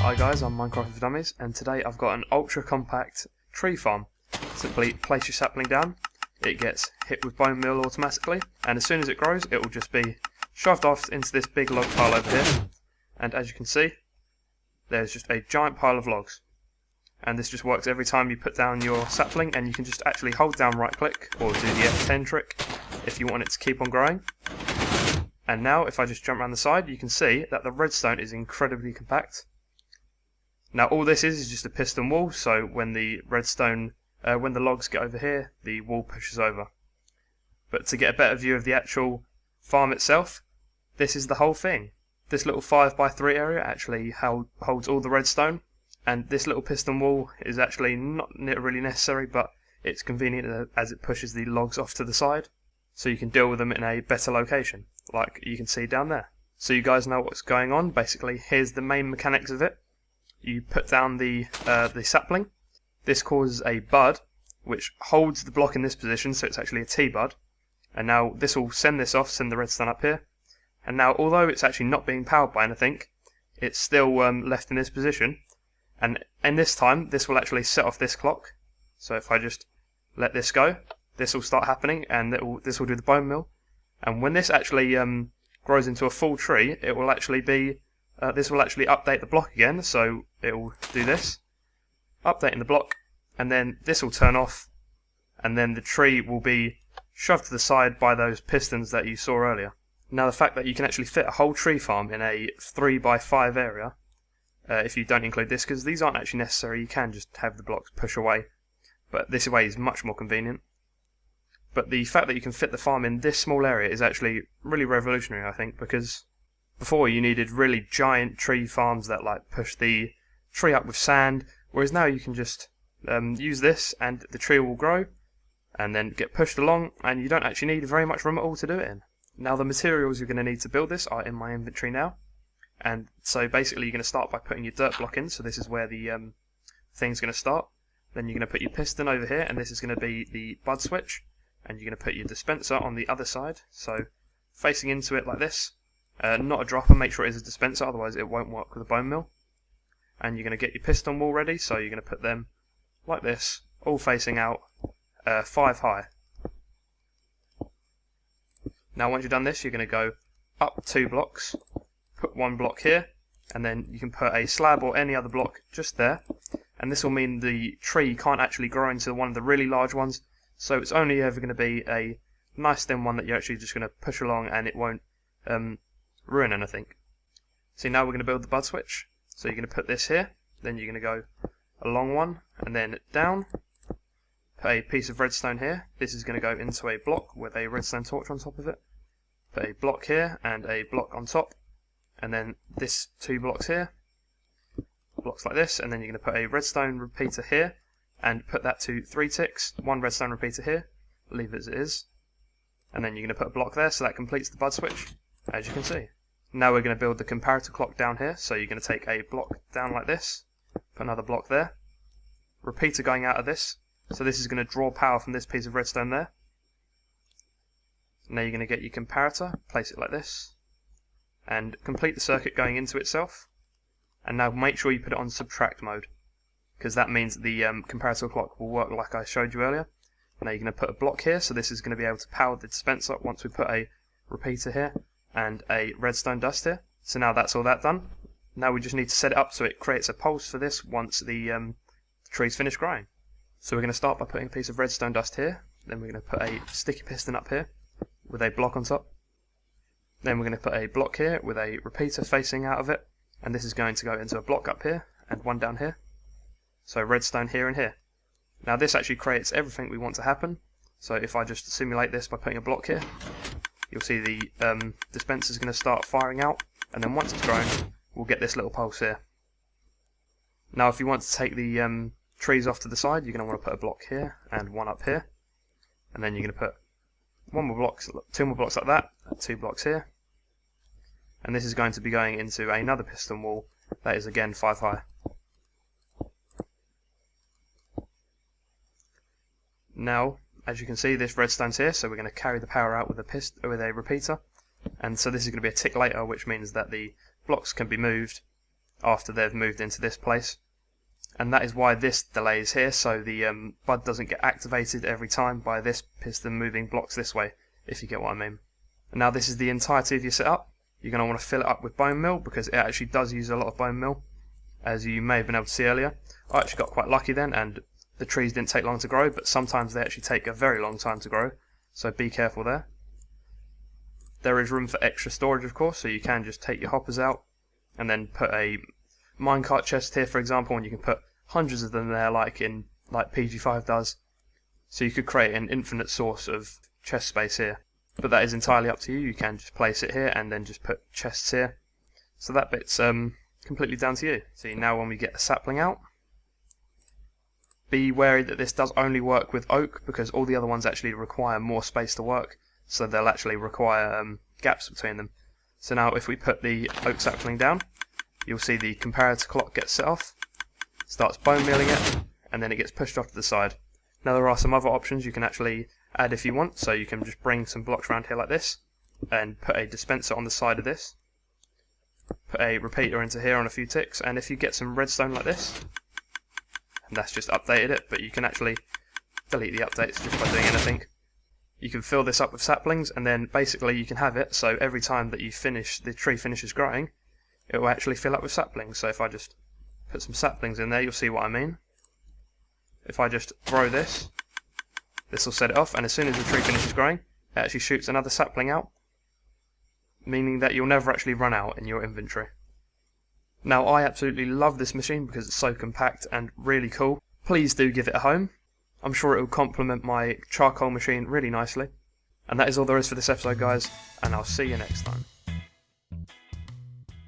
Hi guys, I'm Minecraft with Dummies, and today I've got an ultra compact tree farm. Simply place your sapling down, it gets hit with bone meal automatically, and as soon as it grows it will just be shoved off into this big log pile over here. And as you can see, there's just a giant pile of logs. And this just works every time you put down your sapling, and you can just actually hold down right click or do the F10 trick if you want it to keep on growing. And now if I just jump around the side, you can see that the redstone is incredibly compact. Now all this is just a piston wall, so when the redstone, when the logs get over here, the wall pushes over. But to get a better view of the actual farm itself, this is the whole thing. This little 5x3 area actually holds all the redstone, and this little piston wall is actually not really necessary, but it's convenient as it pushes the logs off to the side, so you can deal with them in a better location, like you can see down there. So you guys know what's going on. Basically, here's the main mechanics of it. You put down the sapling. This causes a bud, which holds the block in this position, so it's actually a T-bud. And now this will send this off, send the redstone up here. And now, although it's actually not being powered by anything, it's still left in this position. And in this time, this will actually set off this clock. So if I just let this go, this will start happening, and this will do the bone meal. And when this actually grows into a full tree, it will actually be this will actually update the block again, so it will do this, updating the block, and then this will turn off, and then the tree will be shoved to the side by those pistons that you saw earlier. Now the fact that you can actually fit a whole tree farm in a 3x5 area, if you don't include this, because these aren't actually necessary, you can just have the blocks push away, but this way is much more convenient. But the fact that you can fit the farm in this small area is actually really revolutionary, I think, because before you needed really giant tree farms that like push the tree up with sand, whereas now you can just use this and the tree will grow and then get pushed along, and you don't actually need very much room at all to do it in. Now the materials you're going to need to build this are in my inventory now, and so basically you're going to start by putting your dirt block in, so this is where the thing's going to start. Then you're going to put your piston over here, and this is going to be the bud switch, and you're going to put your dispenser on the other side, so facing into it like this. Not a dropper, make sure it is a dispenser, otherwise it won't work with a bone mill. And you're going to get your piston wall ready, so you're going to put them like this, all facing out 5 high. Now once you've done this, you're going to go up 2 blocks, put 1 block here, and then you can put a slab or any other block just there, and this will mean the tree can't actually grow into one of the really large ones, so it's only ever going to be a nice thin one that you're actually just going to push along, and it won't ruin anything. See, now we're going to build the bud switch. So you're going to put this here, then you're going to go a long one, and then down, put a piece of redstone here. This is going to go into a block with a redstone torch on top of it. Put a block here and a block on top, and then this 2 blocks here, blocks like this, and then you're going to put a redstone repeater here, and put that to 3 ticks, 1 redstone repeater here, leave it as it is, and then you're going to put a block there, so that completes the bud switch, as you can see. Now we're going to build the comparator clock down here, so you're going to take a block down like this, put another block there, repeater going out of this, so this is going to draw power from this piece of redstone there. Now you're going to get your comparator, place it like this, and complete the circuit going into itself, and now make sure you put it on subtract mode, because that means the comparator clock will work like I showed you earlier. Now you're going to put a block here, so this is going to be able to power the dispenser once we put a repeater here and a redstone dust here. So now that's all that done. Now we just need to set it up so it creates a pulse for this once the tree's finished growing. So we're going to start by putting a piece of redstone dust here, then we're going to put a sticky piston up here with a block on top. Then we're going to put a block here with a repeater facing out of it, and this is going to go into a block up here and 1 down here. So redstone here and here. Now this actually creates everything we want to happen. So if I just simulate this by putting a block here, you'll see the dispenser is going to start firing out, and then once it's grown, we'll get this little pulse here. Now if you want to take the trees off to the side, you're going to want to put a block here and 1 up here, and then you're going to put 2 more blocks like that, 2 blocks here, and this is going to be going into another piston wall that is again 5 high. Now, as you can see, this redstone's here, so we're going to carry the power out with a repeater, and so this is going to be a tick later, which means that the blocks can be moved after they've moved into this place. And that is why this delay is here, so the bud doesn't get activated every time by this piston moving blocks this way, if you get what I mean. And now this is the entirety of your setup. You're going to want to fill it up with bone meal, because it actually does use a lot of bone meal, as you may have been able to see earlier. I actually got quite lucky then, and the trees didn't take long to grow, but sometimes they actually take a very long time to grow, so be careful there. There is room for extra storage, of course, so you can just take your hoppers out and then put a minecart chest here, for example, and you can put hundreds of them there, like PG5 does. So you could create an infinite source of chest space here, but that is entirely up to you. You can just place it here and then just put chests here. So that bit's completely down to you. See, now when we get the sapling out, be wary that this does only work with oak, because all the other ones actually require more space to work, so they'll actually require gaps between them. So now if we put the oak sapling down, you'll see the comparator clock gets set off, starts bone mealing it, and then it gets pushed off to the side. Now there are some other options you can actually add if you want, so you can just bring some blocks around here like this, and put a dispenser on the side of this, put a repeater into here on a few ticks, and if you get some redstone like this, and that's just updated it, but you can actually delete the updates just by doing anything. You can fill this up with saplings, and then basically you can have it so every time that you finish, the tree finishes growing, it will actually fill up with saplings. So if I just put some saplings in there, you'll see what I mean. If I just grow this, this will set it off, and as soon as the tree finishes growing, it actually shoots another sapling out, meaning that you'll never actually run out in your inventory. Now I absolutely love this machine because it's so compact and really cool. Please do give it a home. I'm sure it will complement my charcoal machine really nicely. And that is all there is for this episode, guys, and I'll see you next time.